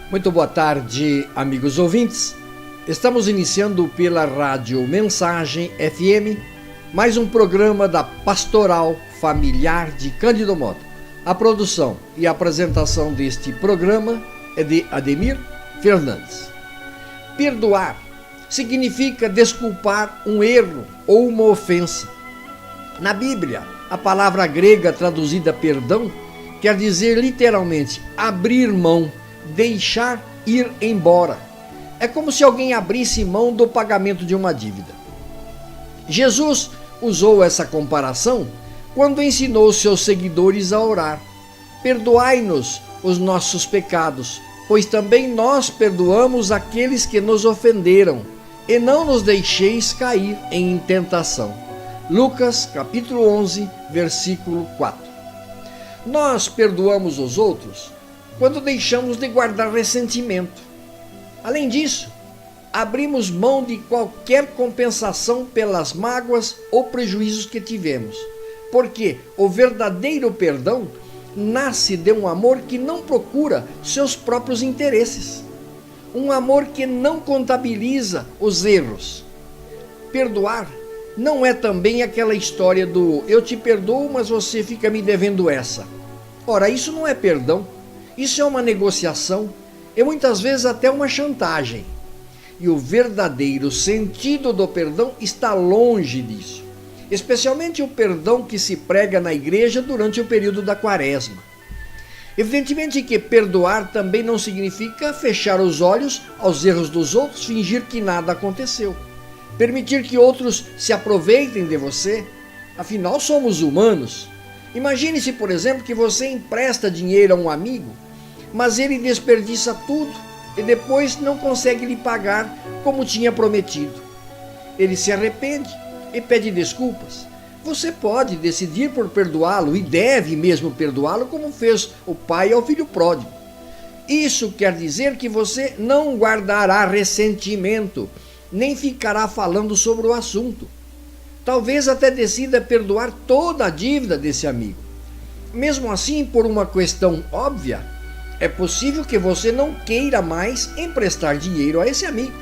Muito boa tarde, amigos ouvintes. Estamos iniciando pela Rádio Mensagem FM mais um programa da Pastoral Familiar de Cândido Mota. A produção e a apresentação deste programa é de Ademir Fernandes. Perdoar significa desculpar um erro ou uma ofensa. Na Bíblia, a palavra grega traduzida perdão quer dizer literalmente abrir mão, deixar ir embora. É como se alguém abrisse mão do pagamento de uma dívida. Jesus usou essa comparação quando ensinou seus seguidores a orar: perdoai-nos os nossos pecados, pois também nós perdoamos aqueles que nos ofenderam, e não nos deixeis cair em tentação. Lucas capítulo 11, versículo 4. Nós perdoamos os outros quando deixamos de guardar ressentimento. Além disso, abrimos mão de qualquer compensação pelas mágoas ou prejuízos que tivemos, porque o verdadeiro perdão nasce de um amor que não procura seus próprios interesses, um amor que não contabiliza os erros. Perdoar não é também aquela história do eu te perdoo, mas você fica me devendo essa. Ora, isso não é perdão. Isso é uma negociação e muitas vezes até uma chantagem. E o verdadeiro sentido do perdão está longe disso. Especialmente o perdão que se prega na igreja durante o período da Quaresma. Evidentemente que perdoar também não significa fechar os olhos aos erros dos outros, fingir que nada aconteceu. Permitir que outros se aproveitem de você. Afinal, somos humanos. Imagine-se, por exemplo, que você empresta dinheiro a um amigo, mas ele desperdiça tudo e depois não consegue lhe pagar como tinha prometido. Ele se arrepende e pede desculpas. Você pode decidir por perdoá-lo e deve mesmo perdoá-lo, como fez o pai ao filho pródigo. Isso quer dizer que você não guardará ressentimento, nem ficará falando sobre o assunto. Talvez até decida perdoar toda a dívida desse amigo. Mesmo assim, por uma questão óbvia, é possível que você não queira mais emprestar dinheiro a esse amigo.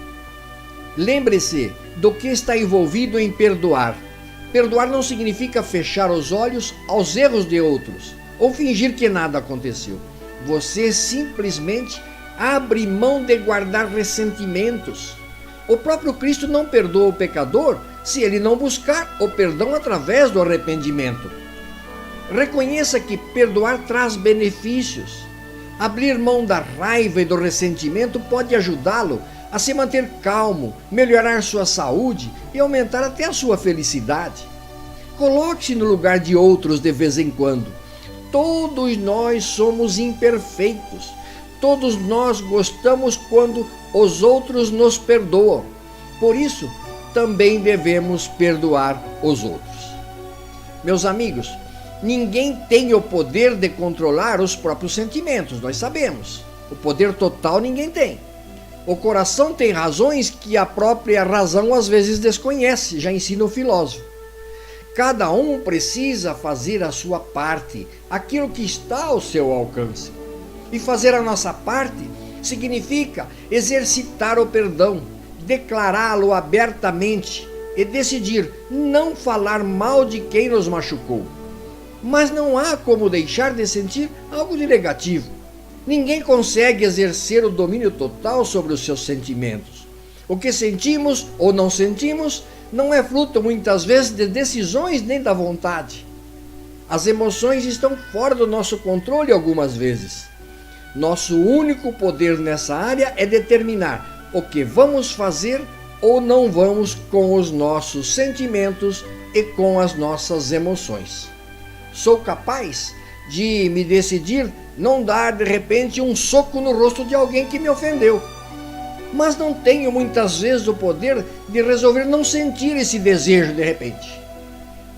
Lembre-se do que está envolvido em perdoar. Perdoar não significa fechar os olhos aos erros de outros ou fingir que nada aconteceu. Você simplesmente abre mão de guardar ressentimentos. O próprio Cristo não perdoa o pecador se ele não buscar o perdão através do arrependimento. Reconheça que perdoar traz benefícios. Abrir mão da raiva e do ressentimento pode ajudá-lo a se manter calmo, melhorar sua saúde e aumentar até a sua felicidade. Coloque-se no lugar de outros de vez em quando. Todos nós somos imperfeitos. Todos nós gostamos quando os outros nos perdoam. Por isso, também devemos perdoar os outros. Meus amigos, ninguém tem o poder de controlar os próprios sentimentos, nós sabemos. O poder total ninguém tem. O coração tem razões que a própria razão às vezes desconhece, já ensina o filósofo. Cada um precisa fazer a sua parte, aquilo que está ao seu alcance. E fazer a nossa parte significa exercitar o perdão, declará-lo abertamente e decidir não falar mal de quem nos machucou. Mas não há como deixar de sentir algo de negativo. Ninguém consegue exercer o domínio total sobre os seus sentimentos. O que sentimos ou não sentimos não é fruto muitas vezes de decisões nem da vontade. As emoções estão fora do nosso controle algumas vezes. Nosso único poder nessa área é determinar o que vamos fazer ou não vamos com os nossos sentimentos e com as nossas emoções. Sou capaz de me decidir não dar de repente um soco no rosto de alguém que me ofendeu, mas não tenho muitas vezes o poder de resolver não sentir esse desejo de repente.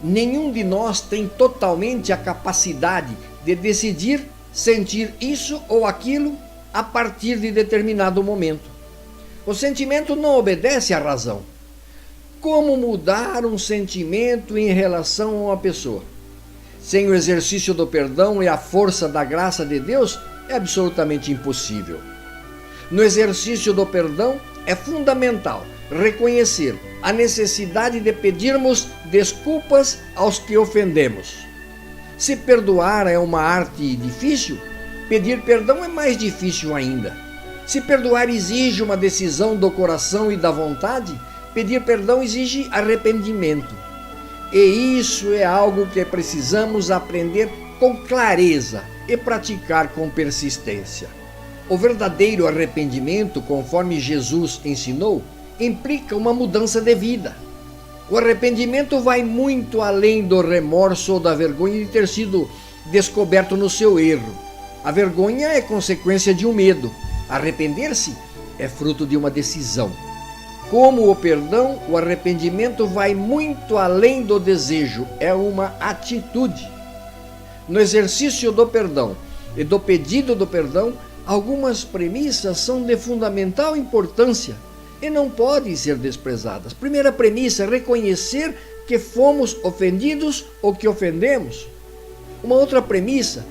Nenhum de nós tem totalmente a capacidade de decidir sentir isso ou aquilo a partir de determinado momento. O sentimento não obedece à razão. Como mudar um sentimento em relação a uma pessoa? Sem o exercício do perdão e a força da graça de Deus, é absolutamente impossível. No exercício do perdão, é fundamental reconhecer a necessidade de pedirmos desculpas aos que ofendemos. Se perdoar é uma arte difícil, pedir perdão é mais difícil ainda. Se perdoar exige uma decisão do coração e da vontade, pedir perdão exige arrependimento. E isso é algo que precisamos aprender com clareza e praticar com persistência. O verdadeiro arrependimento, conforme Jesus ensinou, implica uma mudança de vida. O arrependimento vai muito além do remorso ou da vergonha de ter sido descoberto no seu erro. A vergonha é consequência de um medo. Arrepender-se é fruto de uma decisão. Como o perdão, o arrependimento vai muito além do desejo, é uma atitude. No exercício do perdão e do pedido do perdão, algumas premissas são de fundamental importância e não podem ser desprezadas. Primeira premissa, reconhecer que fomos ofendidos ou que ofendemos. Uma outra premissa,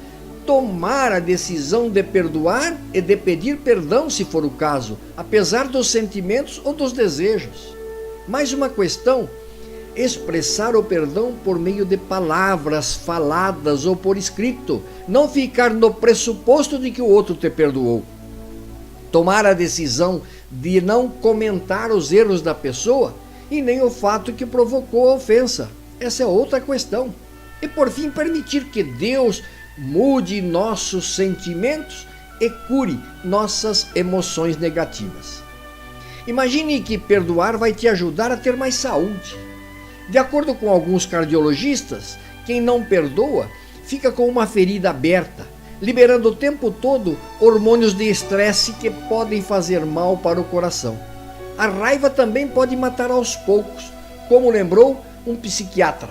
tomar a decisão de perdoar e de pedir perdão, se for o caso, apesar dos sentimentos ou dos desejos. Mais uma questão, expressar o perdão por meio de palavras faladas ou por escrito, não ficar no pressuposto de que o outro te perdoou. Tomar a decisão de não comentar os erros da pessoa e nem o fato que provocou a ofensa. Essa é outra questão. E por fim, permitir que Deus mude nossos sentimentos e cure nossas emoções negativas. Imagine que perdoar vai te ajudar a ter mais saúde. De acordo com alguns cardiologistas, quem não perdoa fica com uma ferida aberta, liberando o tempo todo hormônios de estresse que podem fazer mal para o coração. A raiva também pode matar aos poucos, como lembrou um psiquiatra.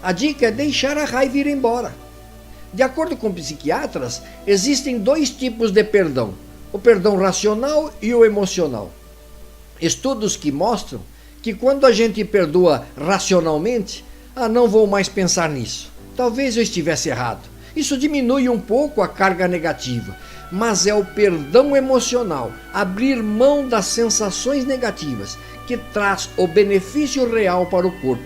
A dica é deixar a raiva ir embora. De acordo com psiquiatras, existem dois tipos de perdão: o perdão racional e o emocional. Estudos que mostram que quando a gente perdoa racionalmente, não vou mais pensar nisso, talvez eu estivesse errado. Isso diminui um pouco a carga negativa, mas é o perdão emocional, abrir mão das sensações negativas, que traz o benefício real para o corpo.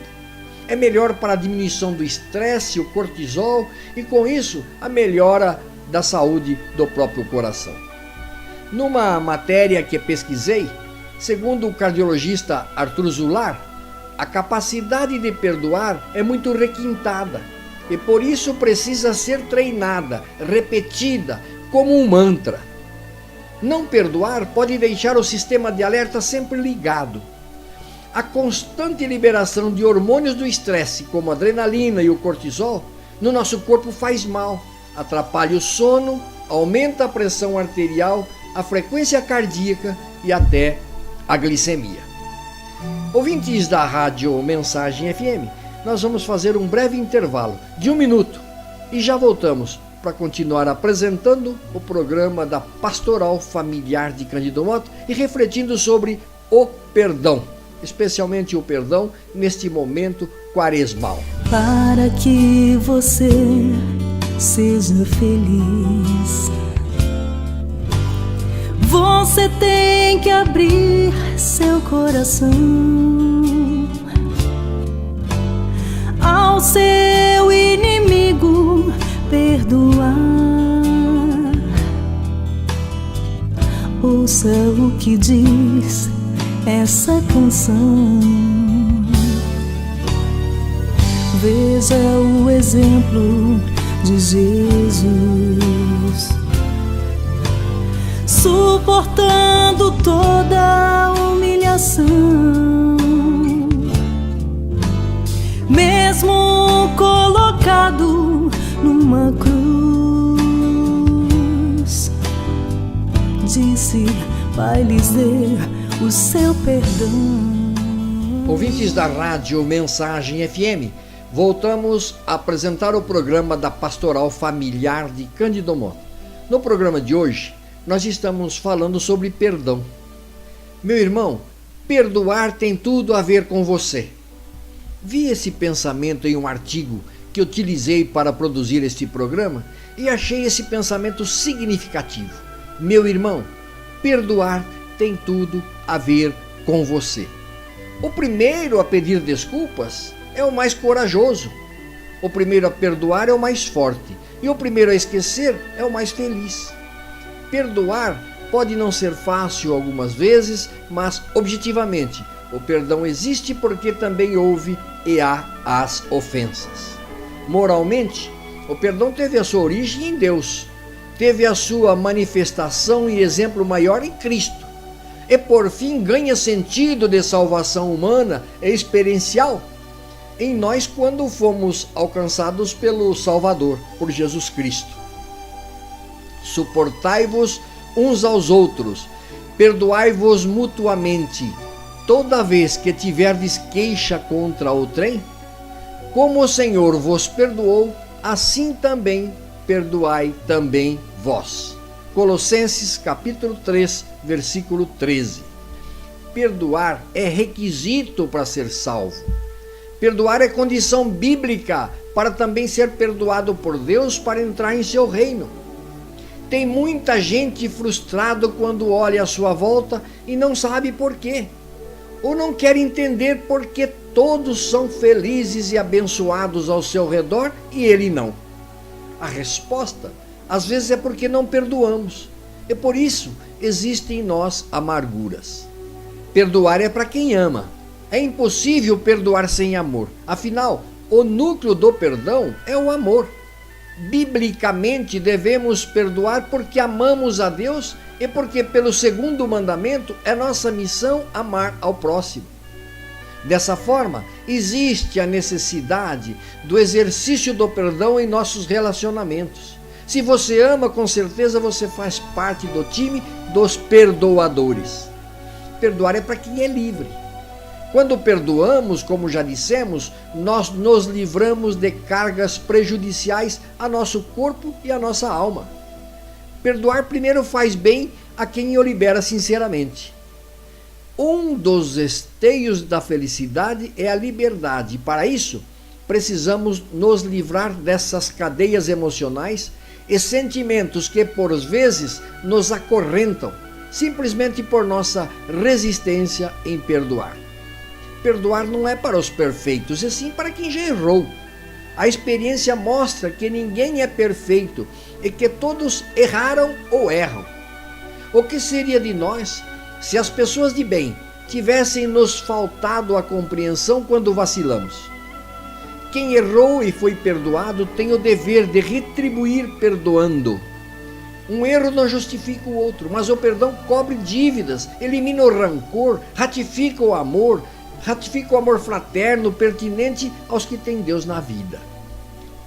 É melhor para a diminuição do estresse, o cortisol, e com isso a melhora da saúde do próprio coração. Numa matéria que pesquisei, segundo o cardiologista Arthur Zular, a capacidade de perdoar é muito requintada e por isso precisa ser treinada, repetida, como um mantra. Não perdoar pode deixar o sistema de alerta sempre ligado. A constante liberação de hormônios do estresse, como a adrenalina e o cortisol, no nosso corpo faz mal, atrapalha o sono, aumenta a pressão arterial, a frequência cardíaca e até a glicemia. Ouvintes da Rádio Mensagem FM, nós vamos fazer um breve intervalo de 1 minuto e já voltamos para continuar apresentando o programa da Pastoral Familiar de Cândido Mota e refletindo sobre o perdão, especialmente o perdão neste momento quaresmal. Para que você seja feliz, você tem que abrir seu coração ao seu inimigo, perdoar. Ouça o que diz essa canção. Veja o exemplo de Jesus, suportando toda a humilhação, mesmo colocado numa cruz. Disse: vai lhes dar o seu perdão. Ouvintes da Rádio Mensagem FM, voltamos a apresentar o programa da Pastoral Familiar de Cândido Mota. No programa de hoje, nós estamos falando sobre perdão. Meu irmão, perdoar tem tudo a ver com você. Vi esse pensamento em um artigo que utilizei para produzir este programa e achei esse pensamento significativo. Meu irmão, Perdoar tem tudo a ver com você. O primeiro a pedir desculpas é o mais corajoso. O primeiro a perdoar é o mais forte. E o primeiro a esquecer é o mais feliz. Perdoar pode não ser fácil algumas vezes, mas objetivamente, o perdão existe porque também houve e há as ofensas. Moralmente, o perdão teve a sua origem em Deus, teve a sua manifestação e exemplo maior em Cristo. E por fim ganha sentido de salvação humana e experiencial em nós quando fomos alcançados pelo Salvador, por Jesus Cristo. Suportai-vos uns aos outros, perdoai-vos mutuamente, toda vez que tiverdes queixa contra outrem, como o Senhor vos perdoou, assim também perdoai também vós. Colossenses capítulo 3, versículo 13. Perdoar é requisito para ser salvo. Perdoar é condição bíblica para também ser perdoado por Deus para entrar em seu reino. Tem muita gente frustrada quando olha à sua volta e não sabe por quê. Ou não quer entender por que todos são felizes e abençoados ao seu redor e ele não. A resposta às vezes é porque não perdoamos, e por isso existem em nós amarguras. Perdoar é para quem ama. É impossível perdoar sem amor. Afinal, o núcleo do perdão é o amor. Biblicamente devemos perdoar porque amamos a Deus e porque pelo segundo mandamento é nossa missão amar ao próximo. Dessa forma, existe a necessidade do exercício do perdão em nossos relacionamentos. Se você ama, com certeza você faz parte do time dos perdoadores. Perdoar é para quem é livre. Quando perdoamos, como já dissemos, nós nos livramos de cargas prejudiciais a nosso corpo e a nossa alma. Perdoar primeiro faz bem a quem o libera sinceramente. Um dos esteios da felicidade é a liberdade. Para isso, precisamos nos livrar dessas cadeias emocionais e sentimentos que, por vezes, nos acorrentam, simplesmente por nossa resistência em perdoar. Perdoar não é para os perfeitos, e sim para quem já errou. A experiência mostra que ninguém é perfeito e que todos erraram ou erram. O que seria de nós se as pessoas de bem tivessem nos faltado a compreensão quando vacilamos? Quem errou e foi perdoado tem o dever de retribuir perdoando. Um erro não justifica o outro, mas o perdão cobre dívidas, elimina o rancor, ratifica o amor fraterno pertinente aos que têm Deus na vida.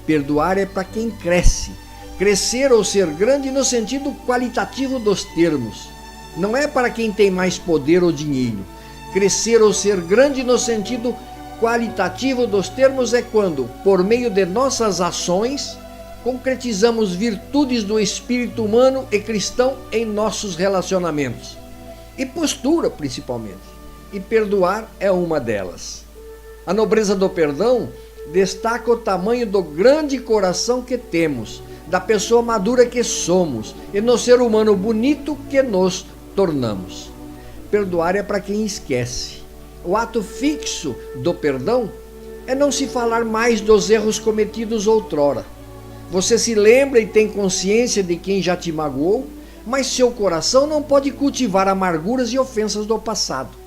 Perdoar é para quem cresce. Crescer ou ser grande no sentido qualitativo dos termos. Não é para quem tem mais poder ou dinheiro. Crescer ou ser grande no sentido qualitativo dos termos é quando, por meio de nossas ações, concretizamos virtudes do espírito humano e cristão em nossos relacionamentos. E postura, principalmente. E perdoar é uma delas. A nobreza do perdão destaca o tamanho do grande coração que temos, da pessoa madura que somos e no ser humano bonito que nos tornamos. Perdoar é para quem esquece. O ato fixo do perdão é não se falar mais dos erros cometidos outrora. Você se lembra e tem consciência de quem já te magoou, mas seu coração não pode cultivar amarguras e ofensas do passado.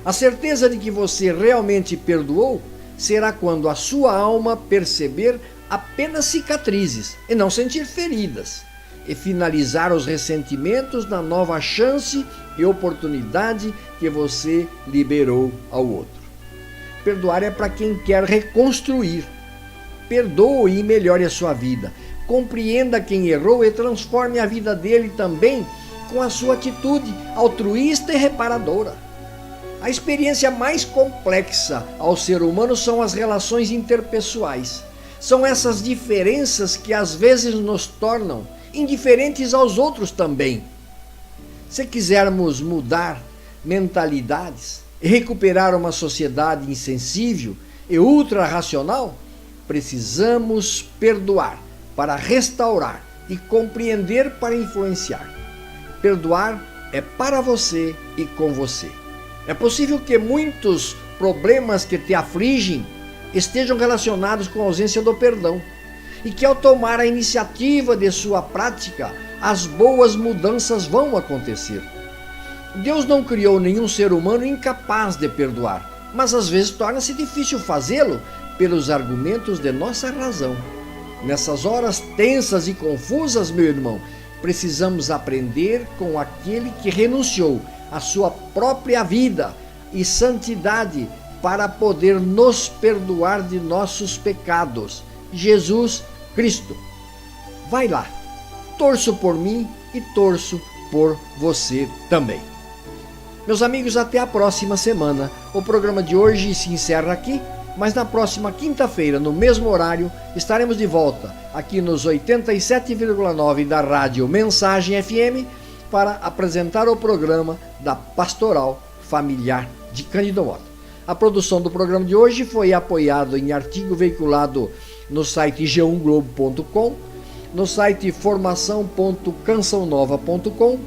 A certeza de que você realmente perdoou será quando a sua alma perceber apenas cicatrizes e não sentir feridas, e finalizar os ressentimentos na nova chance e oportunidade que você liberou ao outro. Perdoar é para quem quer reconstruir. Perdoe e melhore a sua vida. Compreenda quem errou e transforme a vida dele também com a sua atitude altruísta e reparadora. A experiência mais complexa ao ser humano são as relações interpessoais. São essas diferenças que às vezes nos tornam indiferentes aos outros também. Se quisermos mudar mentalidades e recuperar uma sociedade insensível e ultra-racional, precisamos perdoar para restaurar e compreender para influenciar. Perdoar é para você e com você. É possível que muitos problemas que te afligem estejam relacionados com a ausência do perdão e que ao tomar a iniciativa de sua prática, as boas mudanças vão acontecer. Deus não criou nenhum ser humano incapaz de perdoar, mas às vezes torna-se difícil fazê-lo pelos argumentos de nossa razão. Nessas horas tensas e confusas, meu irmão, precisamos aprender com aquele que renunciou à sua própria vida e santidade para poder nos perdoar de nossos pecados. Jesus Cristo. Vai lá, torço por mim e torço por você também. Meus amigos, até a próxima semana. O programa de hoje se encerra aqui, mas na próxima quinta-feira, no mesmo horário, estaremos de volta aqui nos 87,9 da Rádio Mensagem FM para apresentar o programa da Pastoral Familiar de Cândido Mota. A produção do programa de hoje foi apoiada em artigo veiculado no site g1globo.com, no site formação.cançãonova.com,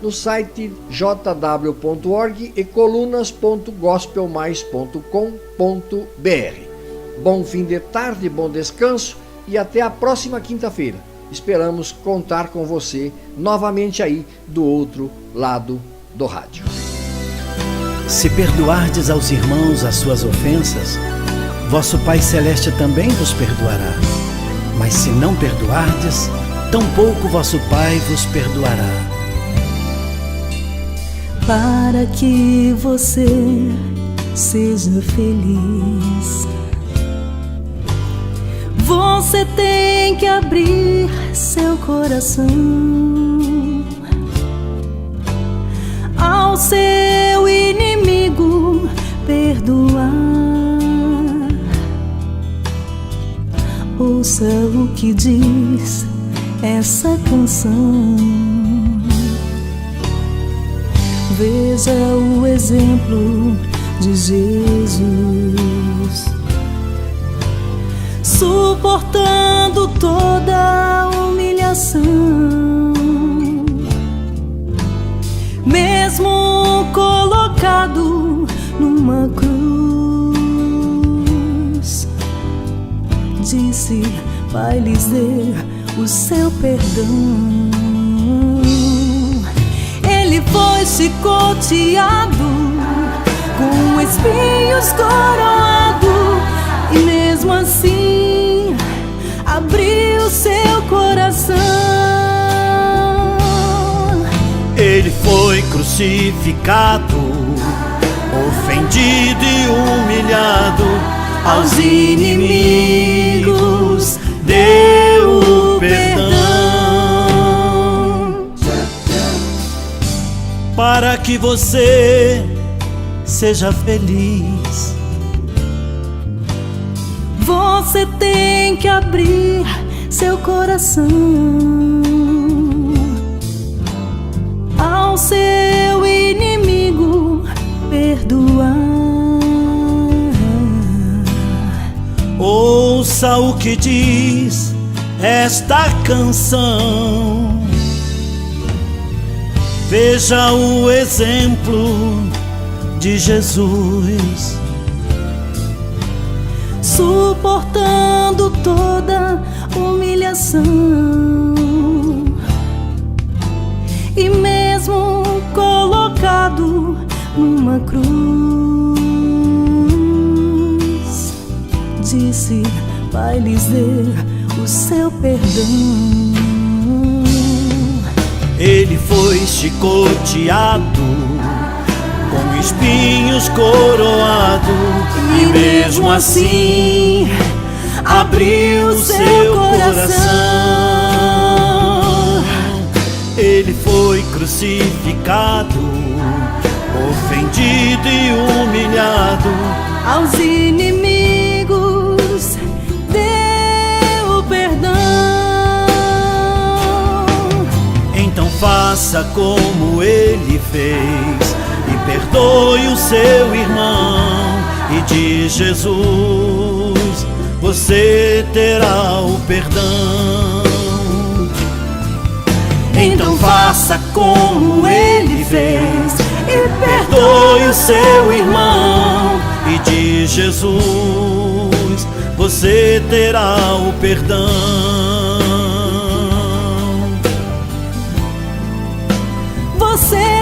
no site jw.org e colunas.gospelmais.com.br. Bom fim de tarde, bom descanso e até a próxima quinta-feira. Esperamos contar com você novamente aí do outro lado do rádio. Se perdoardes aos irmãos as suas ofensas, vosso Pai Celeste também vos perdoará. Mas se não perdoardes, tampouco vosso Pai vos perdoará. Para que você seja feliz, você tem que abrir seu coração ao seu inimigo, perdoar. Ouça o que diz essa canção. Veja o exemplo de Jesus, suportando toda a humilhação, mesmo colocado numa cruz. Disse: vai lhes dar o seu perdão. Ele foi chicoteado, com espinhos coroado, e mesmo assim abriu seu coração. Ele foi crucificado, ofendido e humilhado, aos inimigos deu o perdão. Para que você seja feliz, você tem que abrir seu coração ao seu inimigo, perdoar. Ouça o que diz esta canção. Veja o exemplo de Jesus, suportando toda humilhação, e mesmo colocado numa cruz, disse: vai lhes dar o seu perdão. Ele foi chicoteado, com espinhos coroado, e mesmo assim abriu seu coração. Ele foi crucificado, ofendido e humilhado, aos inimigos deu perdão. Então faça como ele fez e perdoe o seu irmão, e de Jesus você terá o perdão. Então faça como ele fez e perdoe o seu irmão, e de Jesus você terá o perdão. Você